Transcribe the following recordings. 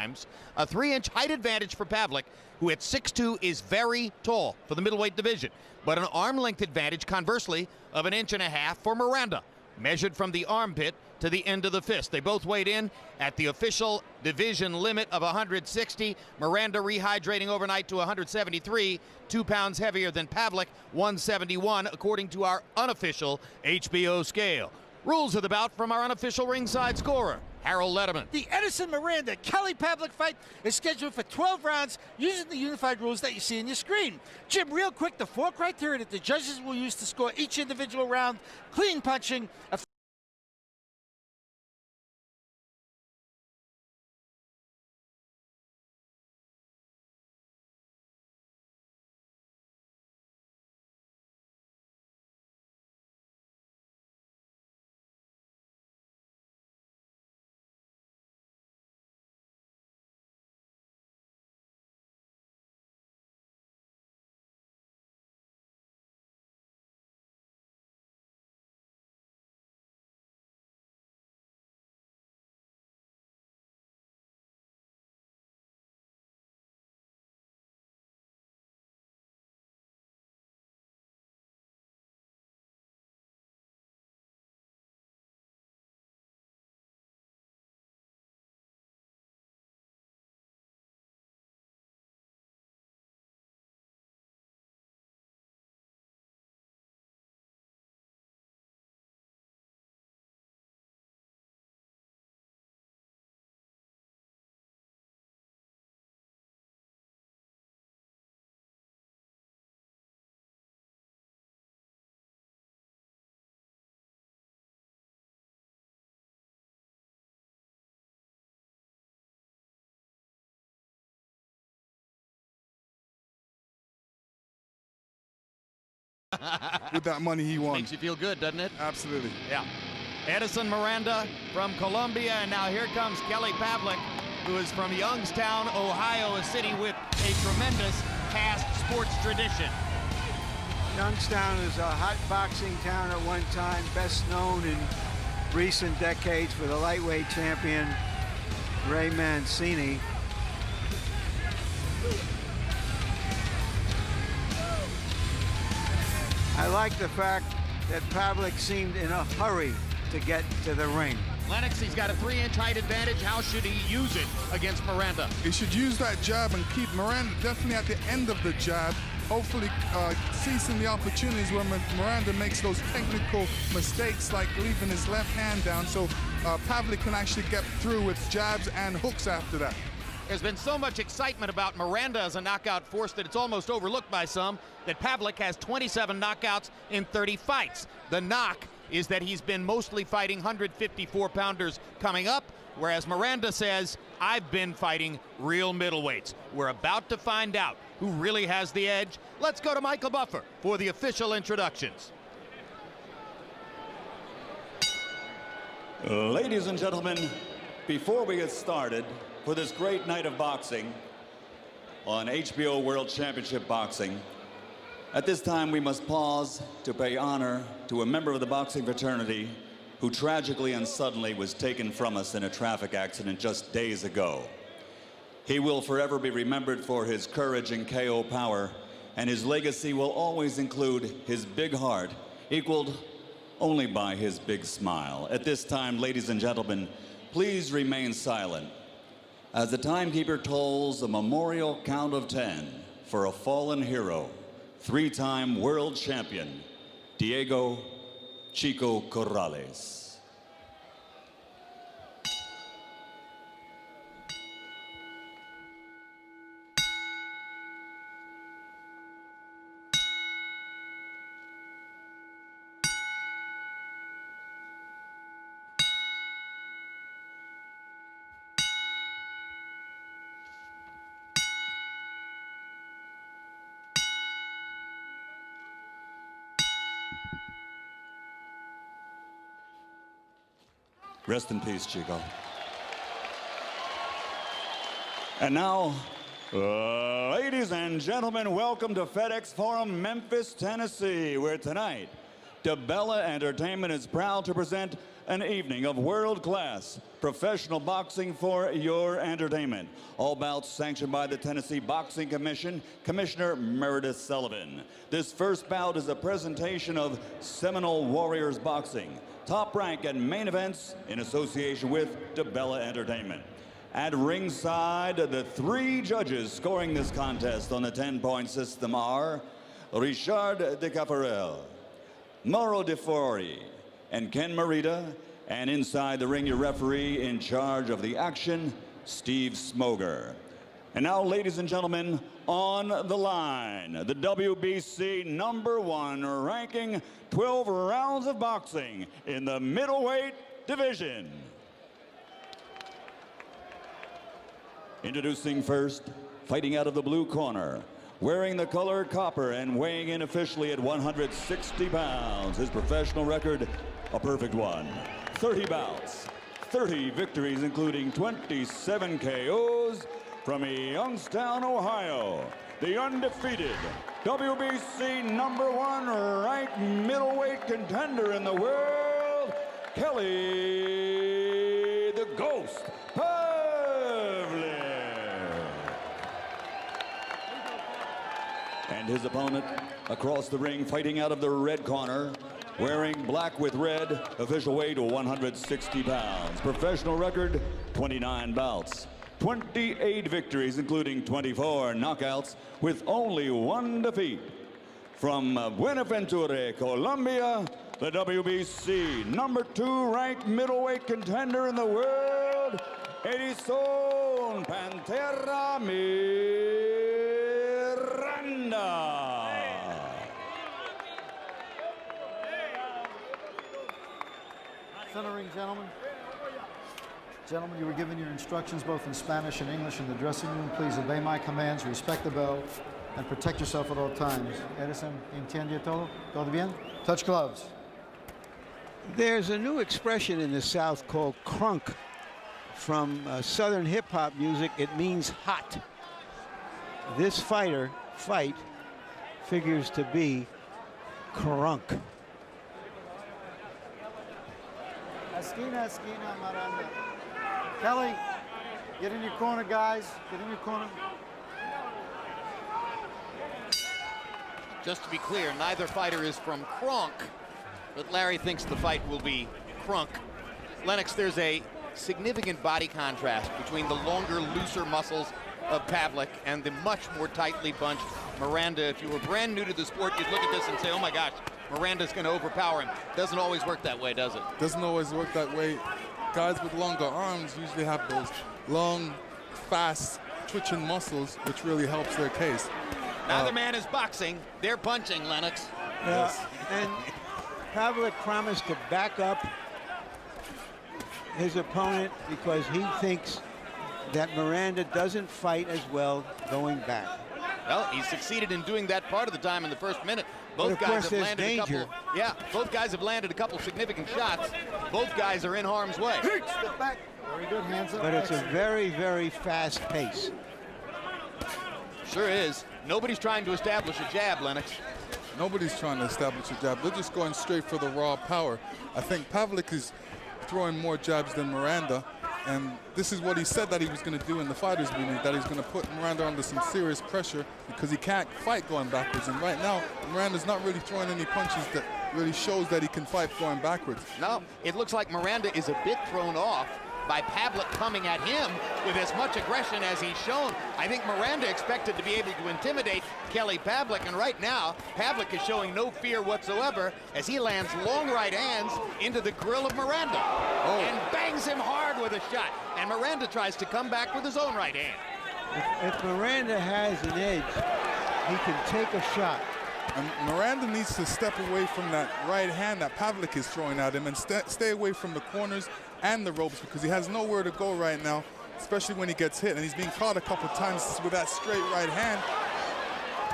times. A 3-inch height advantage for Pavlik, who at 6'2" is very tall for the middleweight division, but an arm length advantage, conversely, of 1.5 inches for Miranda, measured from the armpit to the end of the fist. They both weighed in at the official division limit of 160. Miranda rehydrating overnight to 173, 2 pounds heavier than Pavlik, 171, according to our unofficial HBO scale. Rules of the bout from our unofficial ringside scorer, Harold Letterman. The Edison Miranda Kelly Pavlik fight is scheduled for 12 rounds using the unified rules that you see on your screen. Jim, real quick, the 4 criteria that the judges will use to score each individual round: clean punching, with that money he won. Makes you feel good, doesn't it? Absolutely. Yeah. Edison Miranda from Colombia, and now here comes Kelly Pavlik, who is from Youngstown, Ohio, a city with a tremendous past sports tradition. Youngstown is a hot boxing town at one time, best known in recent decades for the lightweight champion Ray Mancini. I like the fact that Pavlik seemed in a hurry to get to the ring. Lennox, he's got a 3-inch height advantage. How should he use it against Miranda? He should use that jab and keep Miranda definitely at the end of the jab, hopefully seizing the opportunities where Miranda makes those technical mistakes like leaving his left hand down, so Pavlik can actually get through with jabs and hooks after that. There's been so much excitement about Miranda as a knockout force that it's almost overlooked by some that Pavlik has 27 knockouts in 30 fights. The knock is that he's been mostly fighting 154-pounders coming up, whereas Miranda says, I've been fighting real middleweights. We're about to find out who really has the edge. Let's go to Michael Buffer for the official introductions. Ladies and gentlemen, before we get started for this great night of boxing on HBO World Championship Boxing, at this time we must pause to pay honor to a member of the boxing fraternity who tragically and suddenly was taken from us in a traffic accident just days ago. He will forever be remembered for his courage and KO power, and his legacy will always include his big heart, equaled only by his big smile. At this time, ladies and gentlemen, please remain silent as the timekeeper tolls a memorial count of 10 for a fallen hero, 3-time world champion, Diego Chico Corrales. Rest in peace, Chico. And now, ladies and gentlemen, welcome to FedEx Forum, Memphis, Tennessee, where tonight DeBella Entertainment is proud to present an evening of world-class professional boxing for your entertainment. All bouts sanctioned by the Tennessee Boxing Commission, Commissioner Meredith Sullivan. This first bout is a presentation of Seminole Warriors Boxing, Top Rank and Main Events in association with DeBella Entertainment. At ringside, the 3 judges scoring this contest on the 10-point system are Richard De Caffarel, Mauro De Fori, and Ken Marita. And inside the ring, your referee in charge of the action, Steve Smoger. And now, ladies and gentlemen, on the line, the WBC #1 ranking 12 rounds of boxing in the middleweight division. Introducing first, fighting out of the blue corner, wearing the color copper and weighing in officially at 160 pounds. His professional record, a perfect one. 30 bouts, 30 victories, including 27 KOs from Youngstown, Ohio. The undefeated WBC #1 ranked middleweight contender in the world, Kelly the Ghost Pavlik. And his opponent across the ring, fighting out of the red corner, wearing black with red, official weight 160 pounds. Professional record, 29 bouts, 28 victories, including 24 knockouts, with only 1 defeat. From Buenaventura, Colombia, the WBC #2 ranked middleweight contender in the world, Edison Pantera Miranda. Centering, gentlemen. Gentlemen, you were given your instructions both in Spanish and English in the dressing room. Please obey my commands, respect the bell, and protect yourself at all times. Edison, entiende todo? Todo bien? Touch gloves. There's a new expression in the South called crunk. From Southern hip-hop music, it means hot. This fight figures to be crunk. Esquina, esquina, Miranda. Kelly, get in your corner, guys. Get in your corner. Just to be clear, neither fighter is from Kronk, but Larry thinks the fight will be Crunk. Lennox, there's a significant body contrast between the longer, looser muscles of Pavlik and the much more tightly bunched Miranda. If you were brand new to the sport, you'd look at this and say, oh my gosh, Miranda's going to overpower him. Doesn't always work that way, does it? Doesn't always work that way. Guys with longer arms usually have those long, fast, twitching muscles, which really helps their case. Neither man is boxing. They're punching, Lennox. Yes. And Pavlik promised to back up his opponent because he thinks that Miranda doesn't fight as well going back. Well, he succeeded in doing that part of the time in the first minute. Both guys have landed a couple. Yeah, both guys have landed a couple significant shots. Both guys are in harm's way. Step back. Very good, hands up. But it's a very, very fast pace. Sure is. Nobody's trying to establish a jab, Lennox. Nobody's trying to establish a jab. They're just going straight for the raw power. I think Pavlik is throwing more jabs than Miranda, and this is what he said that he was going to do in the fighters meeting, that he's going to put Miranda under some serious pressure because he can't fight going backwards. And right now, Miranda's not really throwing any punches that really shows that he can fight going backwards. No, it looks like Miranda is a bit thrown off by Pavlik coming at him with as much aggression as he's shown. I think Miranda expected to be able to intimidate Kelly Pavlik, and right now, Pavlik is showing no fear whatsoever as he lands long right hands into the grill of Miranda and bangs him hard with a shot. And Miranda tries to come back with his own right hand. If Miranda has an edge, he can take a shot. And Miranda needs to step away from that right hand that Pavlik is throwing at him and stay away from the corners and the ropes because he has nowhere to go right now, especially when he gets hit. And he's being caught a couple times with that straight right hand,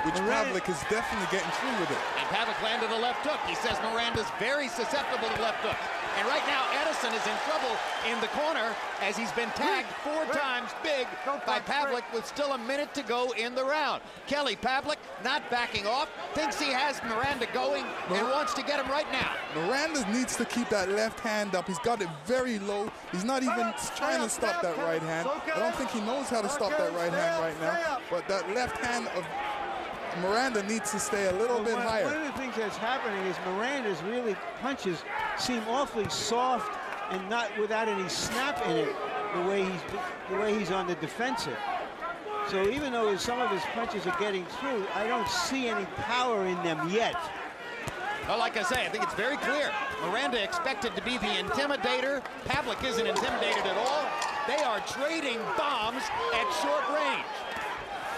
which Pavlik is definitely getting through with it. And Pavlik landed a left hook. He says Miranda's very susceptible to left hooks. And right now, Edison is in trouble in the corner as he's been tagged 4 times big by Pavlik with still a minute to go in the round. Kelly Pavlik not backing off, thinks he has Miranda going and wants to get him right now. Miranda needs to keep that left hand up. He's got it very low. He's not even trying to stop that right hand. I don't think he knows how to stop that right hand right now. But that left hand of Miranda needs to stay a little bit higher. One of the things that's happening is Miranda's punches seem awfully soft and not without any snap in it, the way he's on the defensive. So even though some of his punches are getting through, I don't see any power in them yet. Well, like I say, I think it's very clear. Miranda expected to be the intimidator. Pavlik isn't intimidated at all. They are trading bombs at short range.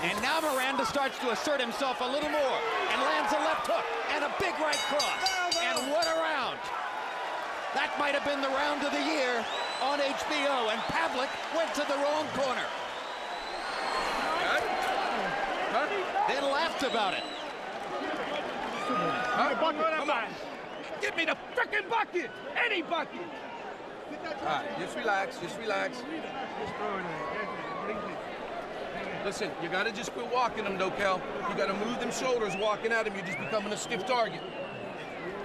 And now Miranda starts to assert himself a little more and lands a left hook and a big right cross. And what a round. That might have been the round of the year on HBO, and Pavlik went to the wrong corner. Then laughed about it. Come on. Give me the frickin' bucket. Any bucket. All right, just relax. Just relax. Listen, you gotta just quit walking them, though, Cal. You gotta move them shoulders walking at him. You're just becoming a stiff target.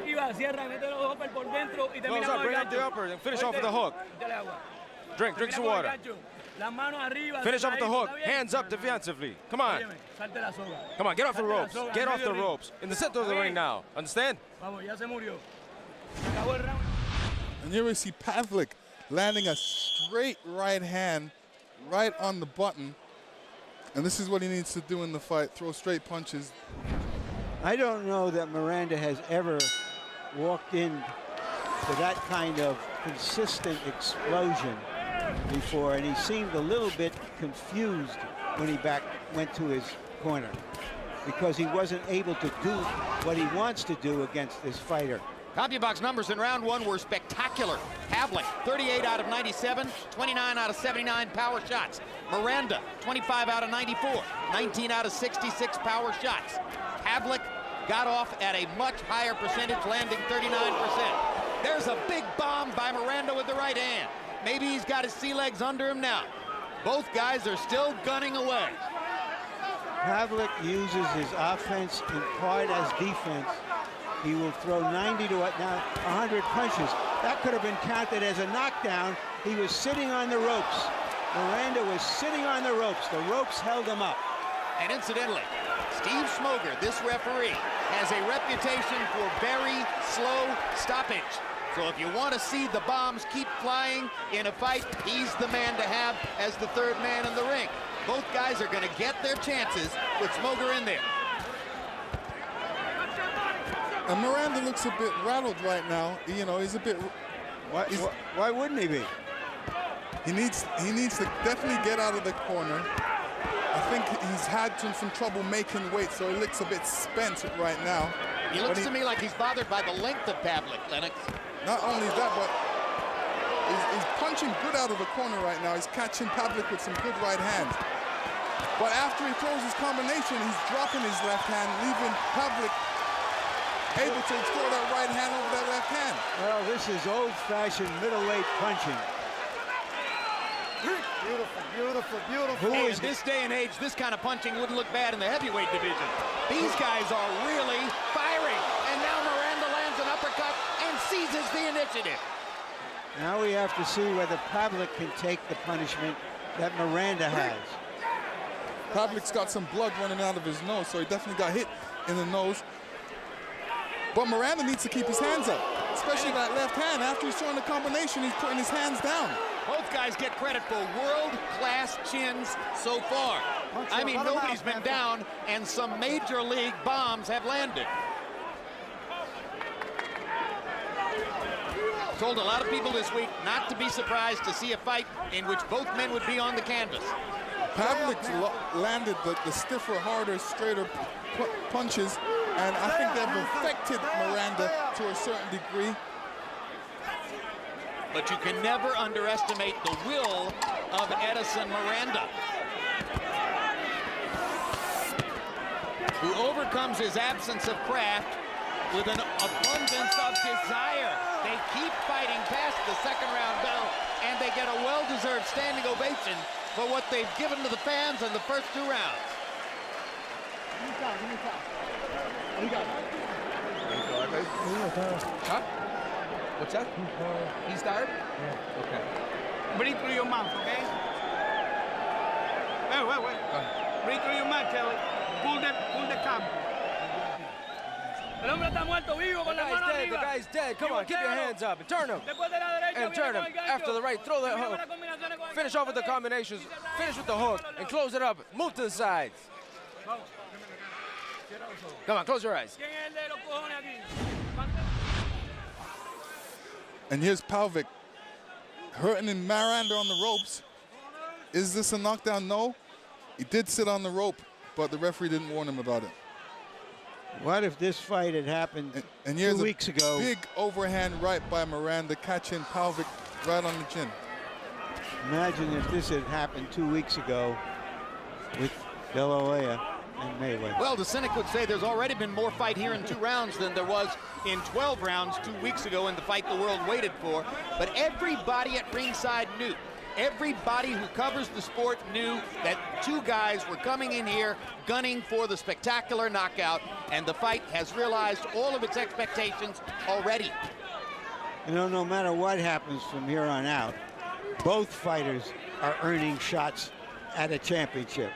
Close up, bring up the upper, and finish off with the hook. Drink some water. Finish off with the hook. Hands up defensively. Come on. Come on, get off the ropes. Get off the ropes. In the center of the ring now. Understand? And here we see Pavlik landing a straight right hand right on the button. And this is what he needs to do in the fight, throw straight punches. I don't know that Miranda has ever walked in to that kind of consistent explosion before, and he seemed a little bit confused when he went to his corner because he wasn't able to do what he wants to do against this fighter. CompuBox numbers in round 1 were spectacular. Pavlik, 38 out of 97, 29 out of 79 power shots. Miranda, 25 out of 94, 19 out of 66 power shots. Pavlik got off at a much higher percentage, landing 39%. There's a big bomb by Miranda with the right hand. Maybe he's got his sea legs under him now. Both guys are still gunning away. Pavlik uses his offense in part as defense. He will throw 90 to now 100 punches. That could have been counted as a knockdown. He was sitting on the ropes. Miranda was sitting on the ropes. The ropes held him up. And incidentally, Steve Smoger, this referee, has a reputation for very slow stoppage. So if you want to see the bombs keep flying in a fight, he's the man to have as the third man in the ring. Both guys are going to get their chances with Smoger in there. And Miranda looks a bit rattled right now. You know, he's a bit. Why wouldn't he be? He needs to definitely get out of the corner. I think he's had some trouble making weight, so he looks a bit spent right now. He looks to me like he's bothered by the length of Pavlik, Lennox. Not only that, but he's punching good out of the corner right now. He's catching Pavlik with some good right hands. But after he throws his combination, he's dropping his left hand, leaving Pavlik able to throw that right hand over that left hand. Well, this is old-fashioned middleweight punching. Beautiful, beautiful, beautiful. Hey, in this day and age, this kind of punching wouldn't look bad in the heavyweight division. These guys are really firing. And now Miranda lands an uppercut and seizes the initiative. Now we have to see whether Pavlik can take the punishment that Miranda has. Pavlik's got some blood running out of his nose, so he definitely got hit in the nose. But Miranda needs to keep his hands up, especially that left hand. After he's throwing the combination, he's putting his hands down. Both guys get credit for world-class chins so far. I mean, nobody's been down, and some major league bombs have landed. Told a lot of people this week not to be surprised to see a fight in which both men would be on the canvas. Pavlik landed the stiffer, harder, straighter punches, and I think they've affected Miranda to a certain degree. But you can never underestimate the will of Edison Miranda, who overcomes his absence of craft with an abundance of desire. They keep fighting past the second round bell, and they get a well-deserved standing ovation for what they've given to the fans in the first 2 rounds. Huh? What's that? He's tired? Yeah. Okay. Breathe through your mouth, okay? Wait. Breathe through your mouth, Kelly. Pull the cup. El hombre está muerto vivo con la mano arriba. The guy's dead. Come on, keep your hands up and turn him. And turn him. After the right, throw that hook. Finish off with the combinations. Finish with the hook and close it up. Move to the sides. Come on, close your eyes. And here's Pavlik hurting Miranda on the ropes. Is this a knockdown? No. He did sit on the rope, but the referee didn't warn him about it. What if this fight had happened and here's 2 weeks ago? Big overhand right by Miranda, catching Pavlik right on the chin. Imagine if this had happened 2 weeks ago with De La Hoya and Mayweather. Well, the cynic would say there's already been more fight here in 2 rounds than there was in 12 rounds 2 weeks ago in the fight the world waited for. But everybody at ringside knew. Everybody who covers the sport knew that 2 guys were coming in here gunning for the spectacular knockout, and the fight has realized all of its expectations already. You know, no matter what happens from here on out, both fighters are earning shots at a championship.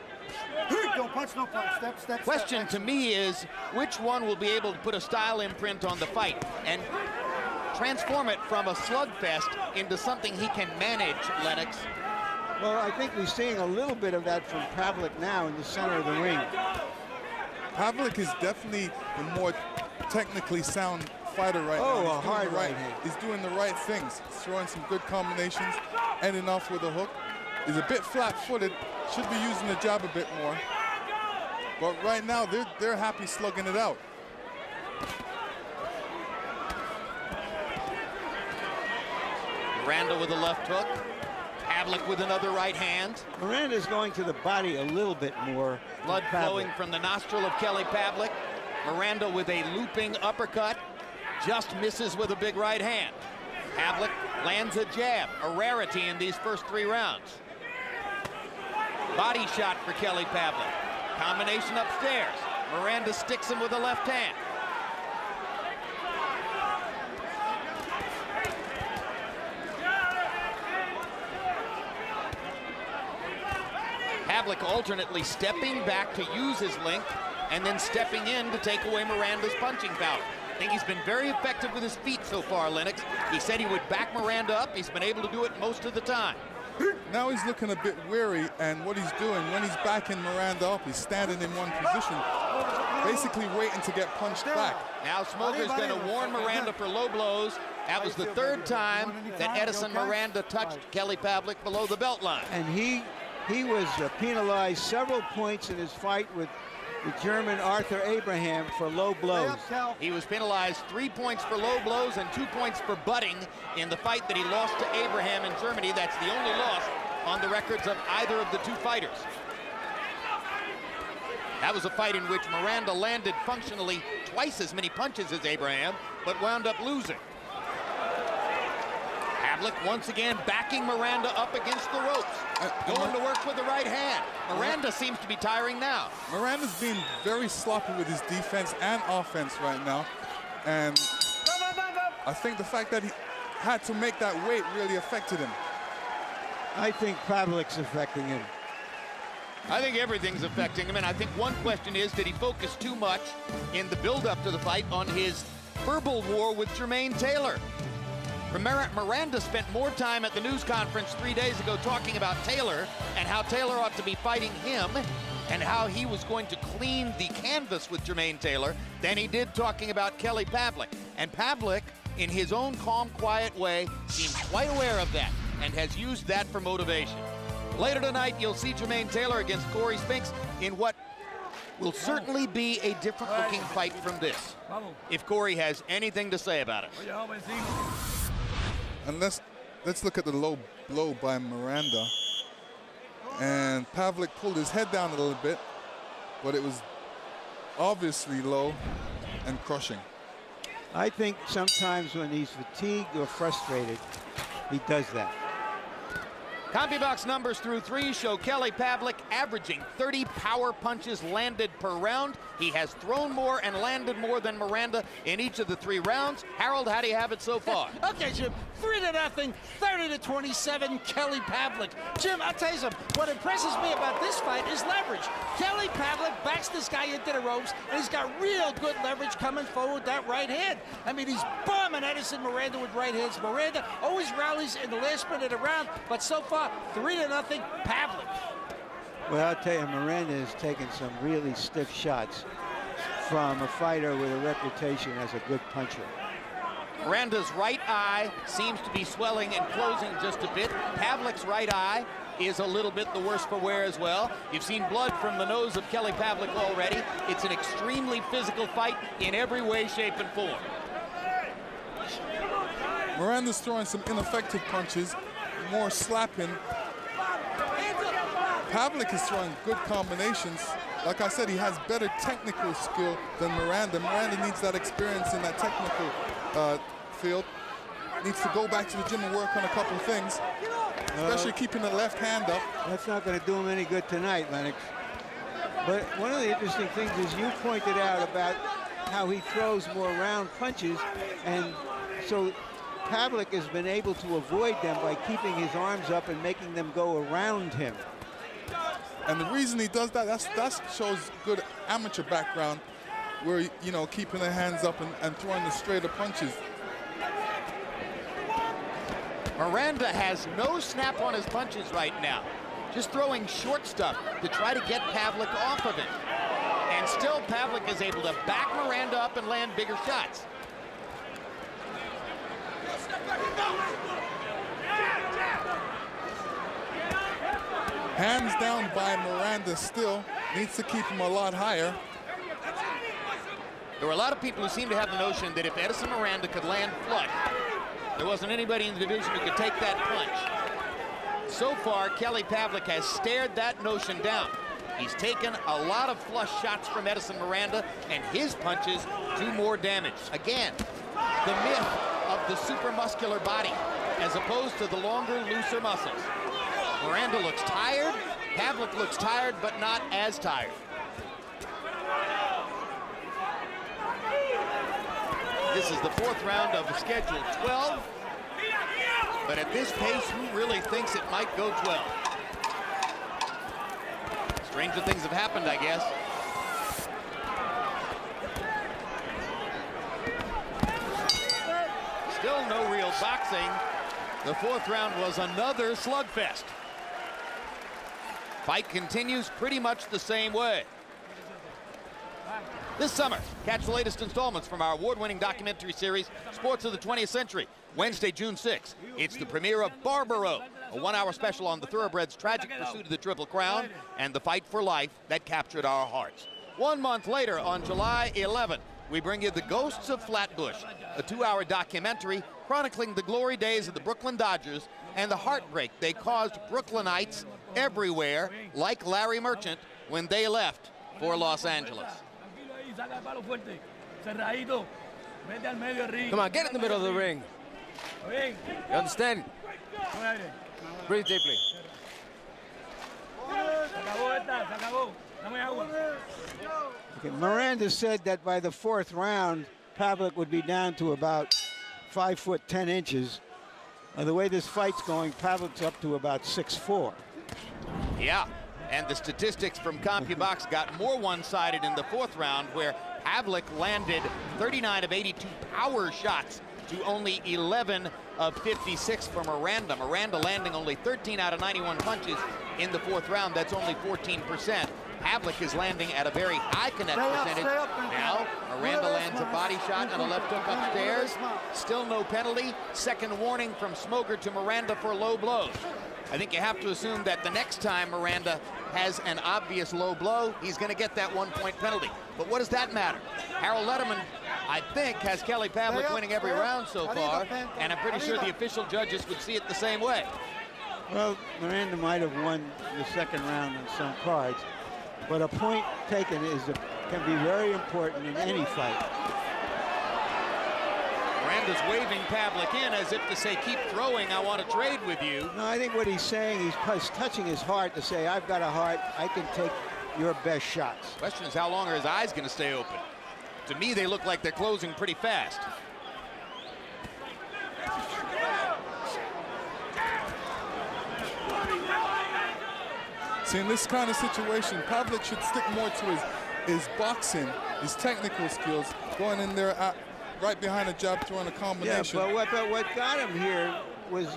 Don't punch, no punch. Step. Question to me is, which one will be able to put a style imprint on the fight and transform it from a slugfest into something he can manage, Lennox? Well, I think we're seeing a little bit of that from Pavlik now in the center of the ring. Pavlik is definitely the more technically sound fighter right now. Oh, a hard right hand. He's doing the right things. He's throwing some good combinations, ending off with a hook. He's a bit flat-footed. Should be using the jab a bit more. But right now, they're happy slugging it out. Miranda with a left hook. Pavlik with another right hand. Miranda's going to the body a little bit more. Blood flowing from the nostril of Kelly Pavlik. Miranda with a looping uppercut. Just misses with a big right hand. Pavlik lands a jab, a rarity in these first 3 rounds. Body shot for Kelly Pavlik. Combination upstairs. Miranda sticks him with a left hand. Pavlik alternately stepping back to use his length and then stepping in to take away Miranda's punching power. I think he's been very effective with his feet so far, Lennox. He said he would back Miranda up. He's been able to do it most of the time. Now he's looking a bit weary, and what he's doing when he's backing Miranda up, he's standing in one position, basically waiting to get punched back. Now Smoker's going to warn Miranda for low blows. That was the 3rd time that Edison Miranda touched Kelly Pavlik below the belt line. And he was penalized several points in his fight with the German Arthur Abraham for low blows. He was penalized 3 points for low blows and 2 points for butting in the fight that he lost to Abraham in Germany. That's the only loss on the records of either of the 2 fighters. That was a fight in which Miranda landed functionally twice as many punches as Abraham, but wound up losing. Pavlik once again backing Miranda up against the ropes. Going to work with the right hand. Miranda seems to be tiring now. Miranda's being very sloppy with his defense and offense right now. And I think the fact that he had to make that weight really affected him. I think Pavlik's affecting him. I think everything's affecting him, and I think one question is, did he focus too much in the build-up to the fight on his verbal war with Jermaine Taylor? Miranda spent more time at the news conference 3 days ago talking about Taylor and how Taylor ought to be fighting him and how he was going to clean the canvas with Jermaine Taylor than he did talking about Kelly Pavlik. And Pavlik, in his own calm, quiet way, seems quite aware of that and has used that for motivation. Later tonight, you'll see Jermaine Taylor against Corey Spinks in what will certainly be a different-looking fight from this, if Corey has anything to say about it. And let's look at the low blow by Miranda. And Pavlik pulled his head down a little bit, but it was obviously low and crushing. I think sometimes when he's fatigued or frustrated, he does that. CompuBox numbers through 3 show Kelly Pavlik averaging 30 power punches landed per round. He has thrown more and landed more than Miranda in each of the 3 rounds. Harold, how do you have it so far? Okay, Jim, 3-0, 30-27, Kelly Pavlik. Jim, I'll tell you something. What impresses me about this fight is leverage. Kelly Pavlik backs this guy into the ropes, and he's got real good leverage coming forward with that right hand. I mean, he's bombing Edison Miranda with right hands. Miranda always rallies in the last minute of the round, but so far, 3-0, Pavlik. Well, I'll tell you, Miranda has taken some really stiff shots from a fighter with a reputation as a good puncher. Miranda's right eye seems to be swelling and closing just a bit. Pavlik's right eye is a little bit the worse for wear as well. You've seen blood from the nose of Kelly Pavlik already. It's an extremely physical fight in every way, shape, and form. Miranda's throwing some ineffective punches, more slapping. Pavlik is throwing good combinations. Like I said, he has better technical skill than Miranda. Miranda needs that experience in that technical field. Needs to go back to the gym and work on a couple of things, especially keeping the left hand up. That's not going to do him any good tonight, Lennox. But one of the interesting things is you pointed out about how he throws more round punches, and so Pavlik has been able to avoid them by keeping his arms up and making them go around him. And the reason he does that, that shows good amateur background, where, you know, keeping the hands up and throwing the straighter punches. Miranda has no snap on his punches right now. Just throwing short stuff to try to get Pavlik off of it. And still Pavlik is able to back Miranda up and land bigger shots. Hands down by Miranda still. Needs to keep him a lot higher. There were a lot of people who seem to have the notion that if Edison Miranda could land flush, there wasn't anybody in the division who could take that punch. So far, Kelly Pavlik has stared that notion down. He's taken a lot of flush shots from Edison Miranda, and his punches do more damage. Again, the myth of the super muscular body as opposed to the longer, looser muscles. Miranda looks tired. Pavlik looks tired, but not as tired. This is the 4th round of the scheduled 12. But at this pace, who really thinks it might go 12? Stranger things have happened, I guess. Still no real boxing. The 4th round was another slugfest. Fight continues pretty much the same way. This summer, catch the latest installments from our award-winning documentary series, Sports of the 20th Century, Wednesday, June 6th. It's the premiere of Barbaro, a 1-hour special on the thoroughbreds' tragic pursuit of the Triple Crown and the fight for life that captured our hearts. 1 month later, on July 11th, we bring you The Ghosts of Flatbush, a 2-hour documentary chronicling the glory days of the Brooklyn Dodgers and the heartbreak they caused Brooklynites everywhere, like Larry Merchant, when they left for Los Angeles. Come on, get in the middle of the ring. You understand? Breathe deeply. Okay, Miranda said that by the 4th round, Pavlik would be down to about 5 foot 10 inches. The way this fight's going, Pavlik's up to about 6'4". Yeah, and the statistics from CompuBox got more one-sided in the 4th round, where Pavlik landed 39 of 82 power shots to only 11 of 56 for Miranda. Miranda landing only 13 out of 91 punches in the 4th round. That's only 14%. Pavlik is landing at a very high connect percentage. Now, Miranda lands a body shot and a left hook upstairs. Still no penalty. Second warning from Smoker to Miranda for low blows. I think you have to assume that the next time Miranda has an obvious low blow, he's going to get that 1-point penalty. But what does that matter? Harold Letterman, I think, has Kelly Pavlik winning every round so far, and I'm pretty sure the official judges would see it the same way. Well, Miranda might have won the 2nd round on some cards, but a point taken can be very important in any fight. Miranda's waving Pavlik in as if to say, keep throwing, I want to trade with you. No, I think what he's saying, he's touching his heart to say, I've got a heart, I can take your best shots. Question is, how long are his eyes going to stay open? To me, they look like they're closing pretty fast. See, in this kind of situation, Pavlik should stick more to his boxing, his technical skills, going in there right behind a jab, throwing a combination. Yeah, but what got him here was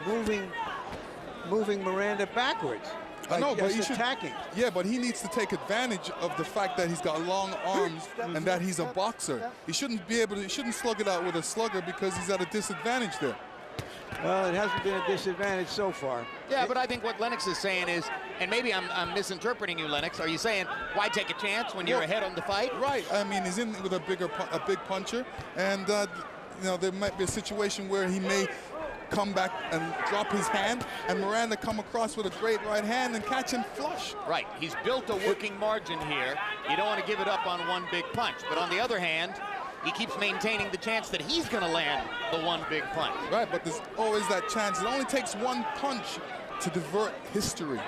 moving Miranda backwards. I know, but he's attacking. Yeah, but he needs to take advantage of the fact that he's got long arms and that he's a boxer. He shouldn't slug it out with a slugger because he's at a disadvantage there. Well, it hasn't been a disadvantage so far. Yeah, but I think what Lennox is saying is, and maybe I'm misinterpreting you, Lennox. Are you saying, why take a chance when you're ahead on the fight? Right. I mean, he's in with a big puncher, and you know, there might be a situation where he may come back and drop his hand, and Miranda come across with a great right hand and catch him flush. Right. He's built a working margin here. You don't want to give it up on one big punch. But on the other hand, he keeps maintaining the chance that he's going to land the one big punch. Right, but there's always that chance. It only takes one punch to divert history.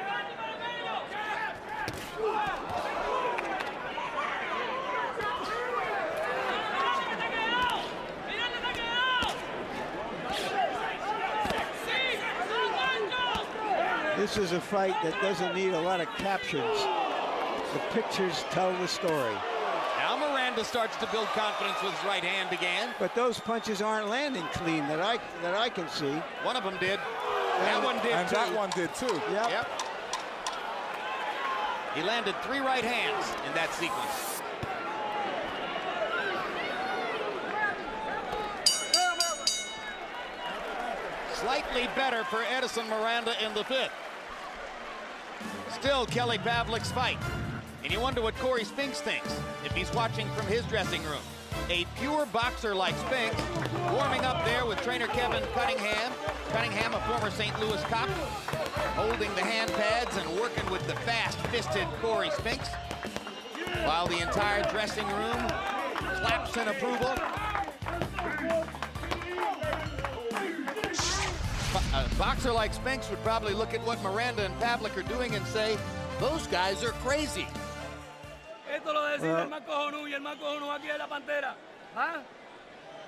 This is a fight that doesn't need a lot of captions. The pictures tell the story. Now Miranda starts to build confidence with his right hand again. But those punches aren't landing clean that I can see. One of them did. That one did and too. that one did too. Yep. He landed 3 right hands in that sequence. Slightly better for Edison Miranda in the 5th. Still Kelly Pavlik's fight. And you wonder what Corey Spinks thinks if he's watching from his dressing room. A pure boxer like Spinks, warming up there with trainer Kevin Cunningham. Cunningham, a former St. Louis cop, holding the hand pads and working with the fast-fisted Corey Spinks, while the entire dressing room claps in approval. A boxer like Spinks would probably look at what Miranda and Pavlik are doing and say, those guys are crazy. Esto lo decide el más cojonudo y el más cojonudo aquí de la Pantera. ¿Ah?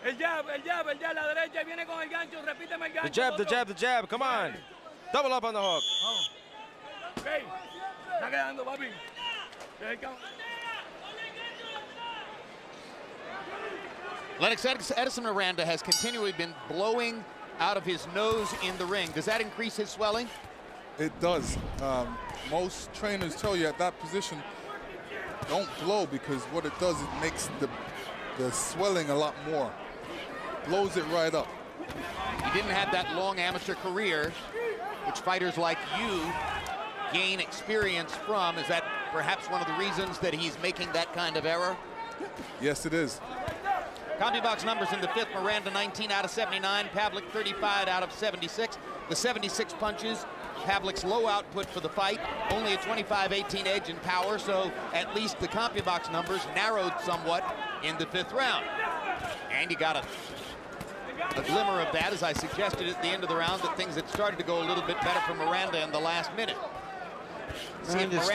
El jab, la derecha, viene con el gancho, repíteme el gancho. The jab, come on. Double up on the hook. Okay. Está quedando, papi. Lennox Edison Miranda has continually been blowing out of his nose in the ring. Does that increase his swelling? It does. Most trainers tell you at that position, don't blow, because what it does, it makes the swelling a lot more. Blows it right up. He didn't have that long amateur career, which fighters like you gain experience from. Is that perhaps one of the reasons that he's making that kind of error? Yes, it is. CompuBox numbers in the 5th, Miranda 19 out of 79, Pavlik 35 out of 76. The 76 punches, Pavlik's low output for the fight, only a 25-18 edge in power, so at least the CompuBox numbers narrowed somewhat in the 5th round. And you got a glimmer of that, as I suggested at the end of the round, that things had started to go a little bit better for Miranda in the last minute. Miranda's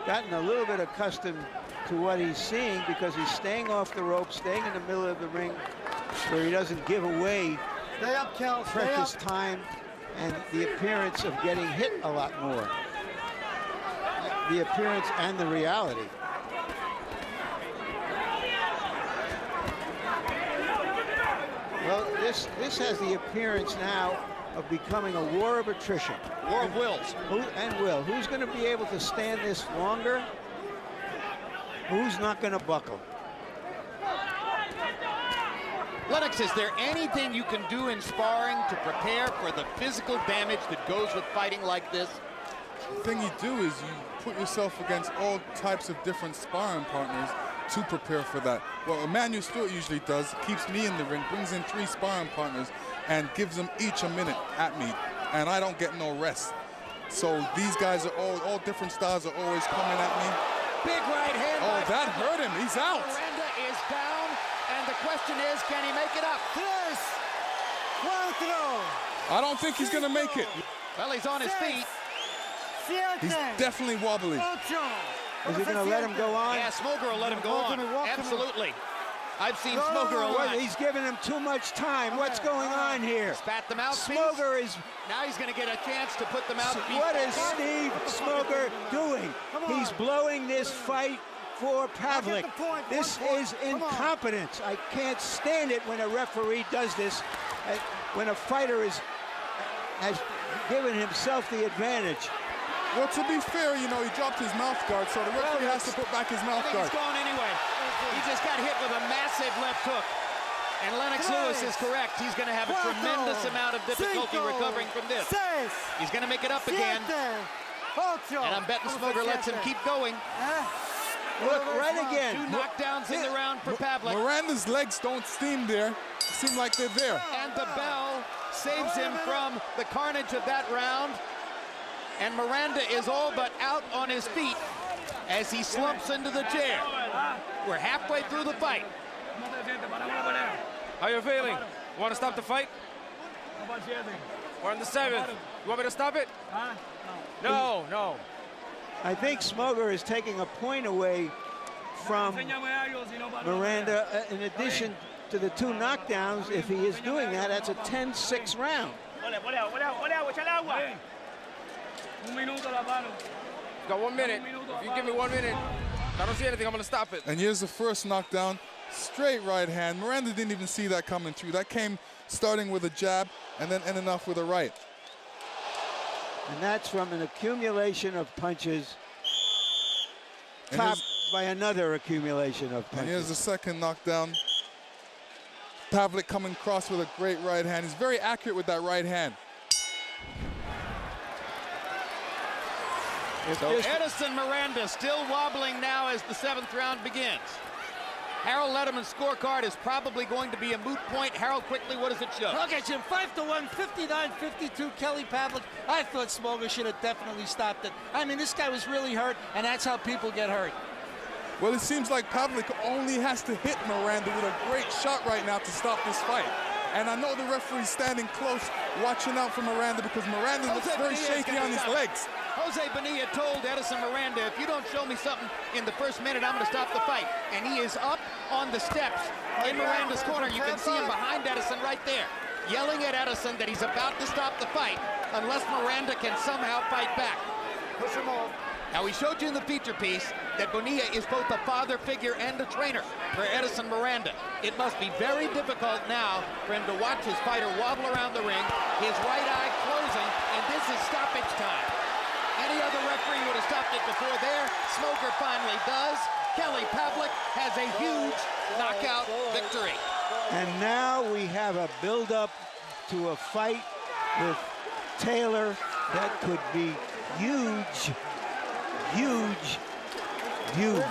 gotten a little bit accustomed to what he's seeing, because he's staying off the rope, staying in the middle of the ring where he doesn't give away precious time and the appearance of getting hit a lot more. The appearance and the reality. Well, this has the appearance now of becoming a war of attrition. War of wills. Who's going to be able to stand this longer? Who's not going to buckle? Lennox, is there anything you can do in sparring to prepare for the physical damage that goes with fighting like this? The thing you do is you put yourself against all types of different sparring partners to prepare for that. What Emmanuel Stewart usually does, keeps me in the ring, brings in 3 sparring partners and gives them each a minute at me, and I don't get no rest. So these guys are all different styles are always coming at me. Big right hand. Oh, that hurt him. He's out. Miranda is down, and the question is, can he make it up? 3, 4, I don't think he's going to make it. Well, he's on his feet. He's definitely wobbly. Is he going to let him go on? Yeah, Smoger will let him go on. Absolutely. I've seen Smoger a lot. He's giving him too much time. What's going on here? Spat the mouthpiece. Smoger is... Now he's going to get a chance to put the mouthpiece. What is Steve Smoger doing? He's blowing this fight for Pavlik. This is incompetence. I can't stand it when a referee does this. When a fighter has given himself the advantage. Well, to be fair, you know, he dropped his mouth guard, so the referee has to put back his mouth guard. He's gone anyway. He just got hit with a massive left hook. And Lennox Lewis is correct. He's going to have a tremendous amount of difficulty recovering from this. He's going to make it up again. And I'm betting Smoger lets him keep going. Look, right again. 2 knockdowns in the round for Pavlik. Miranda's legs don't seem there. Seem like they're there. And the bell saves him from the carnage of that round. And Miranda is all but out on his feet as he slumps into the chair. We're halfway through the fight. How you feeling? You want to stop the fight? We're on the 7th. You want me to stop it? No, no. I think Smoger is taking a point away from Miranda. In addition to the 2 knockdowns, if he is doing that, that's a 10-6 round. Got 1 minute. If you give me 1 minute, I don't see anything, I'm going to stop it. And here's the first knockdown. Straight right hand. Miranda didn't even see that coming through. That came starting with a jab and then ending off with a right. And that's from an accumulation of punches, topped by another accumulation of punches. And here's the second knockdown. Pavlik coming across with a great right hand. He's very accurate with that right hand. So Edison Miranda still wobbling now as the 7th round begins. Harold Letterman's scorecard is probably going to be a moot point. Harold, quickly, what does it show? Okay, Jim, 5-1, 59-52, Kelly Pavlik. I thought Smoger should have definitely stopped it. I mean, this guy was really hurt, and that's how people get hurt. Well, it seems like Pavlik only has to hit Miranda with a great shot right now to stop this fight. And I know the referee's standing close, watching out for Miranda because Miranda looks very shaky on his legs. Jose Bonilla told Edison Miranda, if you don't show me something in the first minute, I'm going to stop the fight. And he is up on the steps in Miranda's corner. You can see him behind Edison right there, yelling at Edison that he's about to stop the fight unless Miranda can somehow fight back. Push him off. Now, we showed you in the feature piece that Bonilla is both a father figure and a trainer for Edison Miranda. It must be very difficult now for him to watch his fighter wobble around the ring, his right eye closing, and this is stoppage time. Any other referee would have stopped it before there. Smoger finally does. Kelly Pavlik has a huge knockout victory. And now we have a build-up to a fight with Taylor that could be huge. Huge, huge,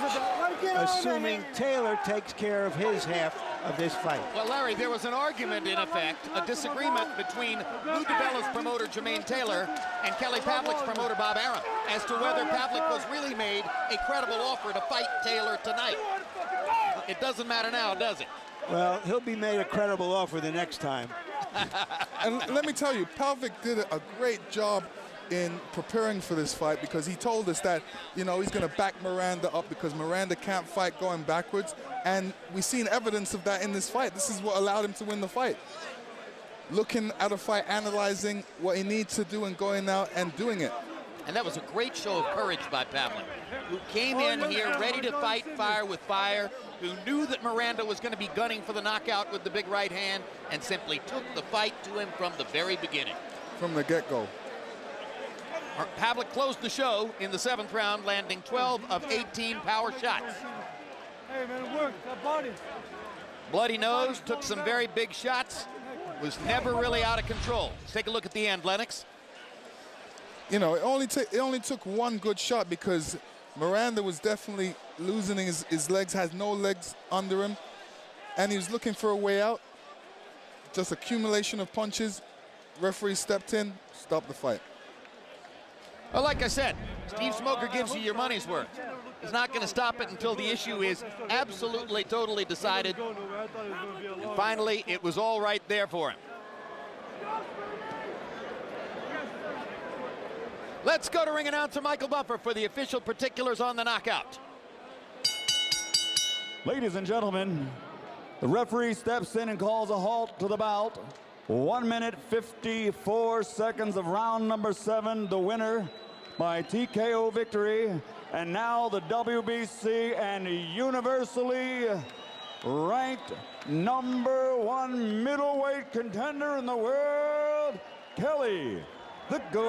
assuming Taylor takes care of his half of this fight. Well, Larry, there was an argument, in effect, a disagreement between Lou DiBella's promoter, Jermaine Taylor, and Kelly Pavlik's promoter, Bob Arum, as to whether Pavlik was really made a credible offer to fight Taylor tonight. It doesn't matter now, does it? Well, he'll be made a credible offer the next time. And let me tell you, Pavlik did a great job in preparing for this fight because he told us that, you know, he's going to back Miranda up because Miranda can't fight going backwards. And we've seen evidence of that in this fight. This is what allowed him to win the fight. Looking at a fight, analyzing what he needs to do and going out and doing it. And that was a great show of courage by Pavlik, who came in here ready to fight fire with fire, who knew that Miranda was going to be gunning for the knockout with the big right hand, and simply took the fight to him from the very beginning. From the get-go. Pavlik closed the show in the 7th round, landing 12 of 18 power shots. Hey, man, work, that body. Bloody nose, took some very big shots, was never really out of control. Let's take a look at the end, Lennox. You know, it only took one good shot because Miranda was definitely losing his legs, has no legs under him, and he was looking for a way out. Just accumulation of punches. Referee stepped in, stopped the fight. Well, like I said, Steve Smoker gives you your money's worth. He's not going to stop it until the issue is absolutely, totally decided. And finally, it was all right there for him. Let's go to ring announcer Michael Buffer for the official particulars on the knockout. Ladies and gentlemen, the referee steps in and calls a halt to the bout. 1 minute 54 seconds of round number 7. The winner by TKO victory. And now the WBC and universally ranked #1 middleweight contender in the world, Kelly the Ghost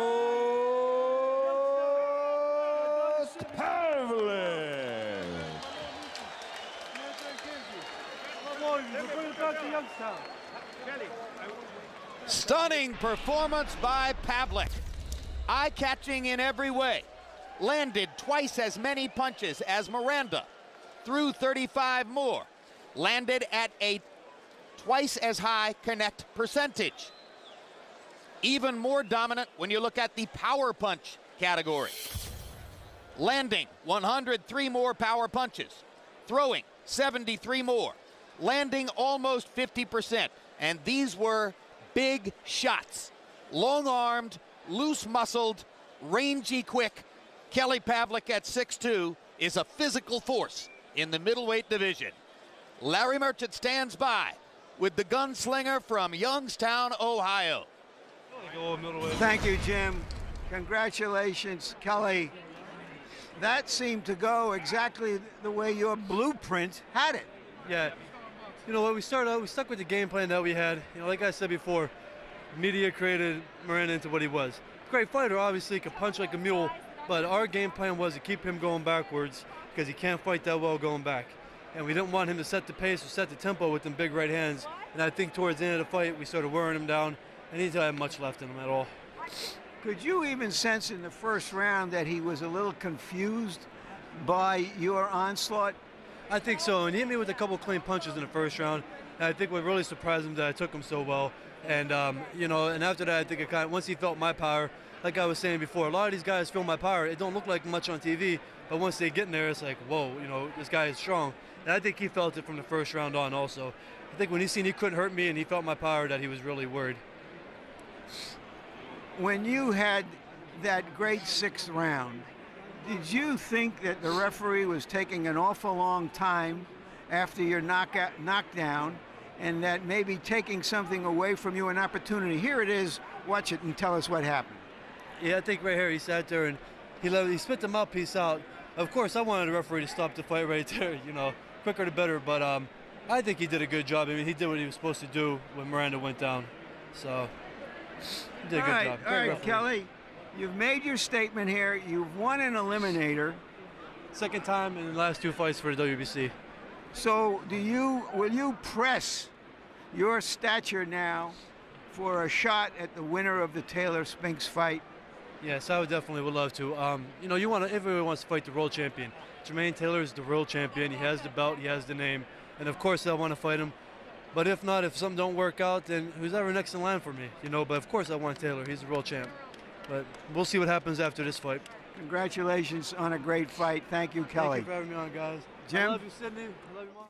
Pavlik. Stunning performance by Pavlik. Eye-catching in every way. Landed twice as many punches as Miranda. Threw 35 more. Landed at a twice as high connect percentage. Even more dominant when you look at the power punch category. Landing 103 more power punches. Throwing 73 more. Landing almost 50%. And these were big shots. Long-armed, loose-muscled, rangy quick. Kelly Pavlik at 6'2" is a physical force in the middleweight division. Larry Merchant stands by with the gunslinger from Youngstown, Ohio. Thank you, Jim. Congratulations, Kelly. That seemed to go exactly the way your blueprint had it. Yeah. You know what, we started out, we stuck with the game plan that we had. You know, like I said before, media created Miranda into what he was. Great fighter, obviously, could punch like a mule, but our game plan was to keep him going backwards because he can't fight that well going back. And we didn't want him to set the pace or set the tempo with them big right hands. And I think towards the end of the fight, we started wearing him down, and he didn't have much left in him at all. Could you even sense in the first round that he was a little confused by your onslaught? I think so, and he hit me with a couple clean punches in the first round. And I think what really surprised him that I took him so well. And you know, and after that, I think it kind of, once he felt my power, like I was saying before, a lot of these guys feel my power. It don't look like much on TV, but once they get in there, it's like, whoa, you know, this guy is strong. And I think he felt it from the first round on also. I think when he seen he couldn't hurt me and he felt my power, that he was really worried. When you had that great 6th round, did you think that the referee was taking an awful long time after your knockdown, and that maybe taking something away from you, an opportunity? Here it is. Watch it and tell us what happened. Yeah, I think right here he sat there and he spit the mouthpiece out. Of course, I wanted the referee to stop the fight right there. You know, quicker the better. But I think he did a good job. I mean, he did what he was supposed to do when Miranda went down. So he did a good job. All right, Kelly, you've made your statement here. You've won an eliminator. Second time in the last 2 fights for the WBC. So will you press your stature now for a shot at the winner of the Taylor-Spinks fight? Yes, I would love to. You know, everyone wants to fight the world champion. Jermaine Taylor is the world champion. He has the belt, he has the name, and of course I want to fight him. But if not, if something don't work out, then who's ever next in line for me? You know, but of course I want Taylor. He's the world champ. But we'll see what happens after this fight. Congratulations on a great fight. Thank you, Kelly. Thank you for having me on, guys. Jim? I love you, Sydney. I love you, Mom.